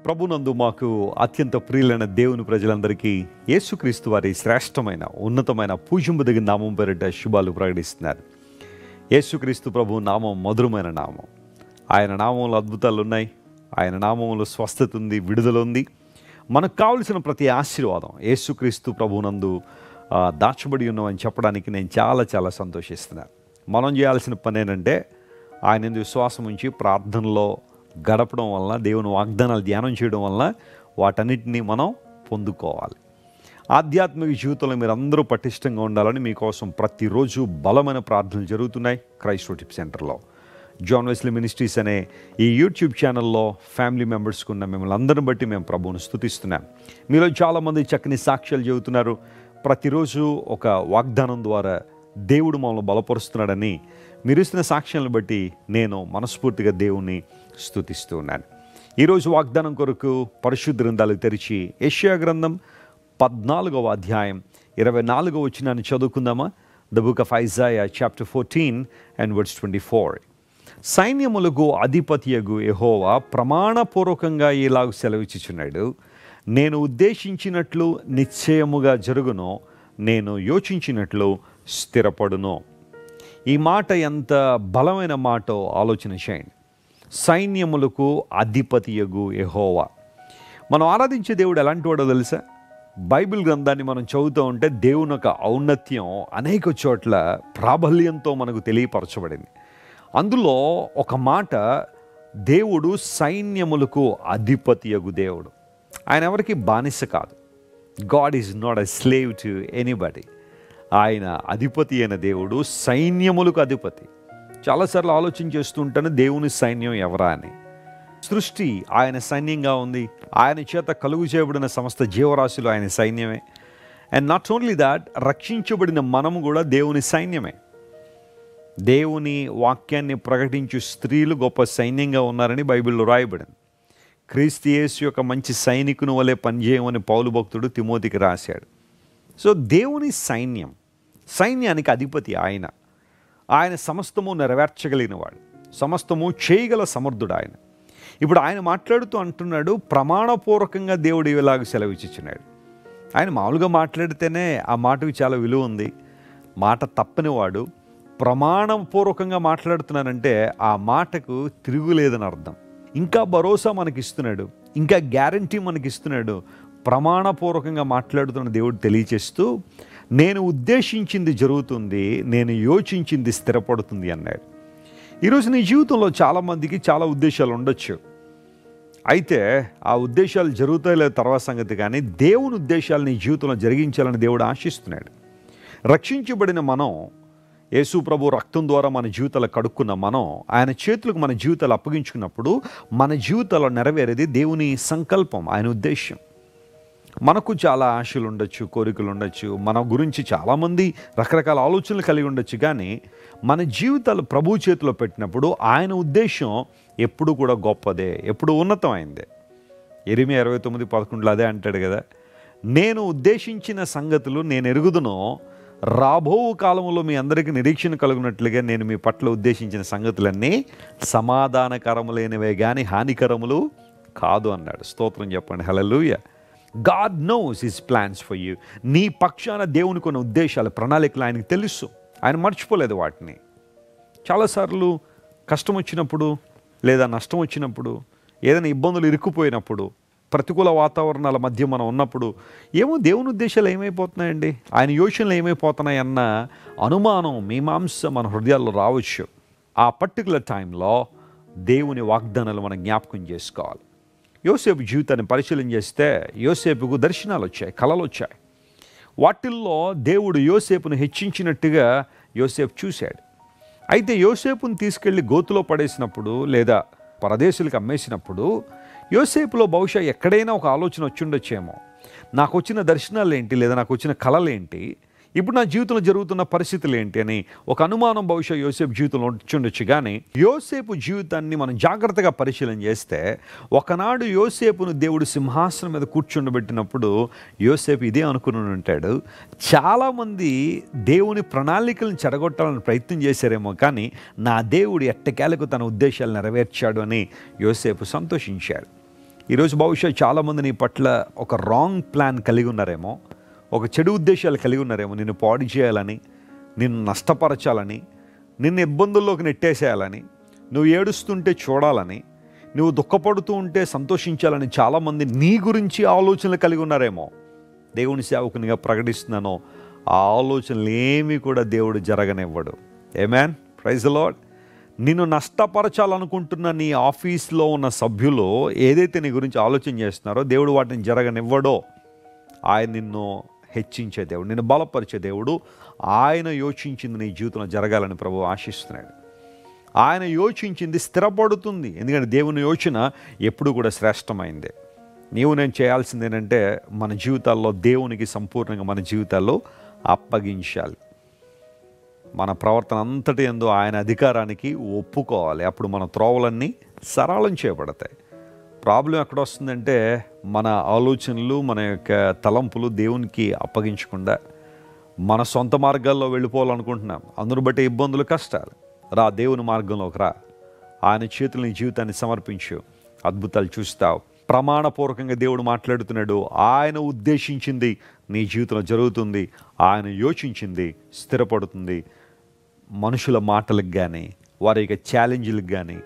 ప్రభునందు మాకు అత్యంత ప్రియులైన దేవుని ప్రజలందరికీ యేసుక్రీస్తు వారి శ్రేష్టమైన ఉన్నతమైన పూజింపదగిన నామం పేరిట శుభాలు ప్రకటిస్తున్నారు. యేసుక్రీస్తు ప్రభు నామం మధురమైన నామం. ఆయన నామంలో అద్భుతాలు ఉన్నాయి. ఆయన నామంలో స్వస్థత ఉంది, విడుదల ఉంది. మనకు కావలసిన ప్రతి ఆశీర్వాదం యేసుక్రీస్తు ప్రభునందు దాచబడి ఉన్నామని చెప్పడానికి నేను చాలా సంతోషిస్తున్నాను. మనం చేయాల్సిన పని ఏంటంటే ఆయన విశ్వాసం ఉంచి ప్రార్థనలో గడపడం వలన, దేవుని వాగ్దానాలు ధ్యానం చేయడం వలన వాటన్నిటినీ మనం పొందుకోవాలి. ఆధ్యాత్మిక జీవితంలో మీరు అందరూ పటిష్టంగా ఉండాలని మీకోసం ప్రతిరోజు బలమైన ప్రార్థనలు జరుగుతున్నాయి. క్రైస్ట్ వర్షిప్ సెంటర్లో జాన్ వెస్లీ మినిస్ట్రీస్ అనే ఈ యూట్యూబ్ ఛానల్లో ఫ్యామిలీ మెంబర్స్కి ఉన్న మిమ్మల్ని అందరిని బట్టి మేము ప్రభువును స్తుతిస్తున్నాం. మీలో చాలామంది చక్కని సాక్ష్యాలు చెబుతున్నారు. ప్రతిరోజు ఒక వాగ్దానం ద్వారా దేవుడు మమ్మల్ని బలపరుస్తున్నాడని మీరు ఇస్తున్న సాక్ష్యాలను బట్టి నేను మనస్ఫూర్తిగా దేవుణ్ణి స్తుతిస్తూ ఉన్నాను. ఈరోజు వాగ్దానం కొరకు పరిశుద్ధ గ్రంథాలు తెరిచి యెషయా గ్రంథం 14వ అధ్యాయం 24వ వచనాన్ని చదువుకుందామా? The book of Isaiah chapter 14 and verse 24. సైన్యములకు అధిపతియగు యెహోవా ప్రమాణపూర్వకంగా ఇలాగ సెలవిచ్చుచున్నాడు, నేను ఉద్దేశించినట్లు నిశ్చయముగా జరుగునో, నేను యోచించినట్లు స్థిరపడును. ఈ మాట ఎంత బలమైన మాటో ఆలోచన చేయండి. సైన్యములకు అధిపతియగు యెహోవా. మనం ఆరాధించే దేవుడు ఎలాంటి వాడో తెలుసా? బైబిల్ గ్రంథాన్ని మనం చదువుతూ ఉంటే దేవుని యొక్క ఔన్నత్యం అనేక చోట్ల ప్రాబల్యంతో మనకు తెలియపరచబడింది. అందులో ఒక మాట, దేవుడు సైన్యములకు అధిపతియగు దేవుడు. ఆయన ఎవరికి బానిస కాదు. God is not a slave to anybody. ఆయన అధిపతి అయిన దేవుడు, సైన్యములకు అధిపతి. చాలాసార్లు ఆలోచన చేస్తుంటాను, దేవుని సైన్యం ఎవరా అని. సృష్టి ఆయన సైన్యంగా ఉంది. ఆయన చేత కలుగు చేయబడిన సమస్త జీవరాశులు ఆయన సైన్యమే. అండ్ నాట్ ఓన్లీ దాట్, రక్షించబడిన మనము కూడా దేవుని సైన్యమే. దేవుని వాక్యాన్ని ప్రకటించు స్త్రీలు గొప్ప సైన్యంగా ఉన్నారని బైబిల్లో రాయబడింది. క్రీస్తు యేసు యొక్క మంచి సైనికుని వలె పనిచేయమని పౌలు భక్తుడు తిమోతికి రాశాడు. సో దేవుని సైన్యం, సైన్యానికి అధిపతి ఆయన. ఆయన సమస్తము నెరవేర్చగలిగినవాడు, సమస్తము చేయగల సమర్థుడు ఆయన. ఇప్పుడు ఆయన మాట్లాడుతూ అంటున్నాడు, ప్రమాణపూర్వకంగా దేవుడు ఇలాగ సెలవిచ్చుచున్నాడు. ఆయన మామూలుగా మాట్లాడితేనే ఆ మాటకు చాలా విలువ ఉంది. మాట తప్పనివాడు. ప్రమాణపూర్వకంగా మాట్లాడుతున్నానంటే ఆ మాటకు తిరుగులేదని అర్థం. ఇంకా భరోసా మనకిస్తున్నాడు, ఇంకా గ్యారంటీ మనకిస్తున్నాడు. ప్రమాణపూర్వకంగా మాట్లాడుతున్న దేవుడు తెలియచేస్తూ, నేను ఉద్దేశించింది జరుగుతుంది, నేను యోచించింది స్థిరపడుతుంది అన్నాడు. ఈరోజు నీ జీవితంలో చాలామందికి చాలా ఉద్దేశాలు ఉండొచ్చు. అయితే ఆ ఉద్దేశాలు జరుగుతాయో లేదో తర్వాత సంగతి, కానీ దేవుని ఉద్దేశాలు నీ జీవితంలో జరిగించాలని దేవుడు ఆశిస్తున్నాడు. రక్షించబడిన మనం, యేసు ప్రభు రక్తం ద్వారా మన జీవితాలు కడుక్కున్న మనం, ఆయన చేతులకు మన జీవితాలు అప్పగించుకున్నప్పుడు మన జీవితాల్లో నెరవేరేది దేవుని సంకల్పం, ఆయన ఉద్దేశం. మనకు చాలా ఆశలు ఉండొచ్చు, కోరికలు ఉండొచ్చు, మన గురించి చాలామంది రకరకాల ఆలోచనలు కలిగి ఉండొచ్చు. కానీ మన జీవితాలు ప్రభు చేతిలో పెట్టినప్పుడు ఆయన ఉద్దేశం ఎప్పుడు కూడా గొప్పదే, ఎప్పుడు ఉన్నతమైందే. యెరెమీయా 29:11 అదే అంటాడు కదా, నేను ఉద్దేశించిన సంగతులు నేను ఎరుగుదునో, రాబో కాలంలో మీ అందరికీ నిరీక్షణ కలుగునట్లుగా నేను మీ పట్ల ఉద్దేశించిన సంగతులన్నీ సమాధానకరములైనవే కానీ హానికరములు కాదు అన్నాడు. స్తోత్రం చెప్పండి, హల్లెలూయా. God knows his plans for you. నీ పక్షాన దేవుని కొన్ని ఉద్దేశాలు, ప్రణాళికలు ఆయనకు తెలుసు. ఆయన మర్చిపోలేదు వాటిని. చాలాసార్లు కష్టం వచ్చినప్పుడు, లేదా నష్టం వచ్చినప్పుడు, ఏదైనా ఇబ్బందులు ఇరుక్కుపోయినప్పుడు, ప్రతికూల వాతావరణాల మధ్య మనం ఉన్నప్పుడు, ఏమో దేవుని ఉద్దేశాలు ఏమైపోతున్నాయండి, ఆయన యోచనలు ఏమైపోతున్నాయి అన్న అనుమానం, మీమాంస మన హృదయాల్లో రావచ్చు. ఆ పర్టికులర్ టైంలో దేవుని వాగ్దానాలు మనం జ్ఞాపకం చేసుకోవాలి. యోసేపు జీవితాన్ని పరిశీలన చేస్తే యోసేపుకు దర్శనాలు వచ్చాయి, కళలు వచ్చాయి. వాటిల్లో దేవుడు యోసేపును హెచ్చించినట్టుగా యోసేపు చూశాడు. అయితే యోసేపును తీసుకెళ్ళి గోతులో పడేసినప్పుడు, లేదా పరదేశులకు అమ్మేసినప్పుడు, యోసేపులో బహుశా ఎక్కడైనా ఒక ఆలోచన వచ్చి ఉండొచ్చేమో, నాకు వచ్చిన దర్శనాలు ఏంటి, లేదా నాకు వచ్చిన కళలు ఏంటి, ఇప్పుడు నా జీవితంలో జరుగుతున్న పరిస్థితులు ఏంటి అని ఒక అనుమానం బహుశా యోసేపు జీవితంలో ఉండొచ్చు. కానీ యోసేపు జీవితాన్ని మనం జాగ్రత్తగా పరిశీలన చేస్తే, ఒకనాడు యోసేపును దేవుడు సింహాసనం మీద కూర్చుండబెట్టినప్పుడు యోసేపు ఇదే అనుకుని ఉంటాడు, చాలామంది దేవుని ప్రణాళికలను చెడగొట్టాలని ప్రయత్నం చేశారేమో, కానీ నా దేవుడు ఎట్టకేలకు తన ఉద్దేశాలు నెరవేర్చాడు అని యోసేపు సంతోషించాడు. ఈరోజు బహుశా చాలామంది నీ పట్ల ఒక రాంగ్ ప్లాన్ కలిగి ఉన్నారేమో, ఒక చెడు ఉద్దేశాలు కలిగి ఉన్నారేమో, నిన్ను పాడు చేయాలని, నిన్ను నష్టపరచాలని, నిన్ను ఇబ్బందుల్లోకి నెట్టేసేయాలని, నువ్వు ఏడుస్తుంటే చూడాలని, నువ్వు దుఃఖపడుతూ ఉంటే సంతోషించాలని చాలామంది నీ గురించి ఆలోచనలు కలిగి ఉన్నారేమో. దేవుని సేవకునిగా ప్రకటిస్తున్నాను, ఆ ఆలోచనలు ఏమీ కూడా దేవుడు జరగనివ్వడు. ఆమేన్, ప్రైజ్ ది లార్డ్. నిన్ను నష్టపరచాలనుకుంటున్న నీ ఆఫీస్లో ఉన్న సభ్యులు ఏదైతే నీ గురించి ఆలోచన చేస్తున్నారో దేవుడు వాటిని జరగనివ్వడో. ఆయన నిన్ను హెచ్చించే దేవుడు, నిన్ను బలపరిచే దేవుడు. ఆయన యోచించింది నీ జీవితంలో జరగాలని ప్రభువు ఆశిస్తున్నాడు. ఆయన యోచించింది స్థిరపడుతుంది. ఎందుకంటే దేవుని యోచన ఎప్పుడు కూడా శ్రేష్టమైందే. నీవు నేను చేయాల్సింది ఏంటంటే మన జీవితాల్లో దేవునికి సంపూర్ణంగా మన జీవితాల్లో అప్పగించాలి. మన ప్రవర్తన అంతటి యందు ఆయన అధికారానికి ఒప్పుకోవాలి. అప్పుడు మన త్రోవలన్నీ సరళం చేయబడతాయి. ప్రాబ్లం ఎక్కడ వస్తుందంటే మన ఆలోచనలు, మన యొక్క తలంపులు దేవునికి అప్పగించకుండా మన సొంత మార్గాల్లో వెళ్ళిపోవాలనుకుంటున్నాం. అందును బట్టి ఇబ్బందులు, కష్టాలు. రా, దేవుని మార్గంలోకి రా. ఆయన చేతులు నీ జీవితాన్ని సమర్పించు, అద్భుతాలు చూస్తావు. ప్రమాణపూర్వకంగా దేవుడు మాట్లాడుతున్నాడు. ఆయన ఉద్దేశించింది నీ జీవితంలో జరుగుతుంది. ఆయన యోచించింది స్థిరపడుతుంది. మనుషుల మాటలకు కానీ, వారి యొక్క ఛాలెంజ్లకు కానీ,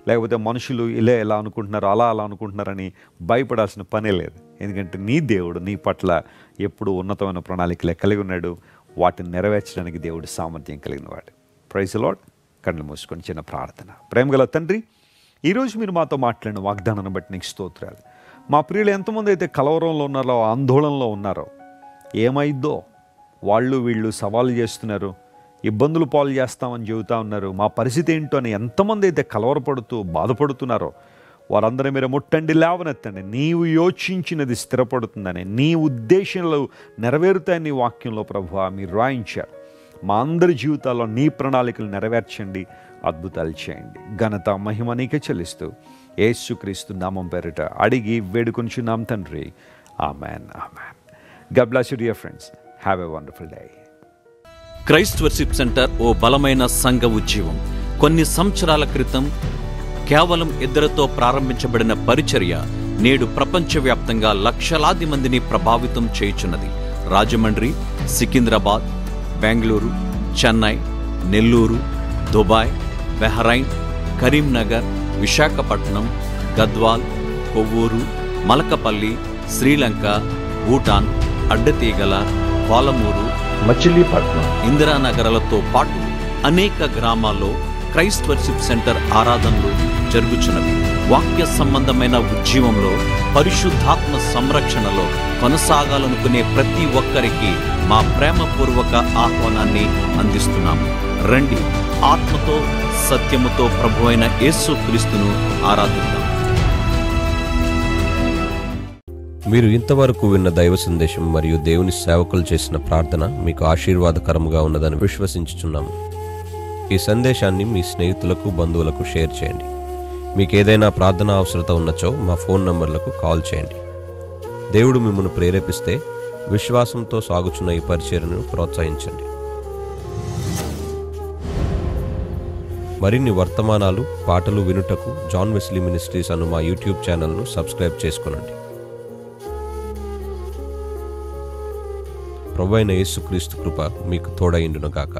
లేకపోతే మనుషులు ఎలా అనుకుంటున్నారు, అలా అనుకుంటున్నారని భయపడాల్సిన పనే లేదు. ఎందుకంటే నీ దేవుడు నీ పట్ల ఎప్పుడు ఉన్నతమైన ప్రణాళికలే కలిగి ఉన్నాడు. వాటిని నెరవేర్చడానికి దేవుడు సామర్థ్యం కలిగిన వాడు. Praise the Lord. కళ్ళు మూసుకొని చిన్న ప్రార్థన. ప్రేమగల తండ్రి, ఈరోజు మీరు మాతో మాట్లాడిన వాగ్దానాన్ని బట్టి నీకు స్తోత్రాలు. మా ప్రియులు ఎంతమంది అయితే కలవరంలో ఉన్నారో, ఆందోళనలో ఉన్నారో, ఏమైద్దో, వాళ్ళు వీళ్ళు సవాలు చేస్తున్నారు, ఇబ్బందులు పాలు చేస్తామని చెబుతూ ఉన్నారు, మా పరిస్థితి ఏంటో అని ఎంతమంది అయితే కలవరపడుతూ బాధపడుతున్నారో వారందరూ మీరు ముట్టండి, లేవనెత్తండి. నీవు యోచించినది స్థిరపడుతుందని, నీ ఉద్దేశంలో నెరవేరుతాయని నీ వాక్యంలో ప్రభువా మీరు రాయించారు. మా అందరి జీవితాల్లో నీ ప్రణాళికలు నెరవేర్చండి, అద్భుతాలు చేయండి. ఘనత మహిమ నీకే చెల్లిస్తూ యేసుక్రీస్తు నామం పేరిట అడిగి వేడుకొనిచున్నాం తండ్రి. Amen, amen. God bless you dear friends. Have a wonderful day. Christ worship centre ఓ బలమైన సంఘ ఉద్యమం. కొన్ని సంవత్సరాల క్రితం కేవలం 2 ప్రారంభించబడిన పరిచర్య నేడు ప్రపంచవ్యాప్తంగా లక్షలాది మందిని ప్రభావితం చేయుచున్నది. రాజమండ్రి, సికింద్రాబాద్, బెంగళూరు, చెన్నై, నెల్లూరు, దుబాయ్, బహ్రైన్, కరీంనగర్, విశాఖపట్నం, గద్వాల్, కొవ్వూరు, మలకపల్లి, శ్రీలంక, భూటాన్, అడ్డతీగల, పాలమూరు, మచిలీపట్నం, ఇందిరానగర్లతో పాటు అనేక గ్రామాల్లో క్రైస్ట్ వర్షిప్ సెంటర్ ఆరాధనలు జరుగుచున్నవి. వాక్య సంబంధమైన ఉద్యమంలో, పరిశుద్ధాత్మ సంరక్షణలో కొనసాగాలనుకునే ప్రతి ఒక్కరికి మా ప్రేమపూర్వక ఆహ్వానాన్ని అందిస్తున్నాము. రండి, ఆత్మతో సత్యముతో ప్రభువైన యేసుక్రీస్తును ఆరాధిద్దాం. మీరు ఇంతవరకు విన్న దైవ సందేశం మరియు దేవుని సేవకులు చేసిన ప్రార్థన మీకు ఆశీర్వాదకరముగా ఉన్నదని విశ్వసించుచున్నాము. ఈ సందేశాన్ని మీ స్నేహితులకు, బంధువులకు షేర్ చేయండి. మీకు ఏదైనా ప్రార్థన అవసరత ఉన్నచో మా ఫోన్ నంబర్లకు కాల్ చేయండి. దేవుడు మిమ్మల్ని ప్రేరేపిస్తే విశ్వాసంతో సాగుచున్న ఈ పరిచర్యను ప్రోత్సహించండి. మరిన్ని వర్తమానాలు, పాటలు వినుటకు జాన్ వెస్లీ మినిస్ట్రీస్ అను మా యూట్యూబ్ ఛానల్ను సబ్స్క్రైబ్ చేసుకొనండి. ప్రభువైన యేసుక్రీస్తు కృప మీకు తోడైండును గాక.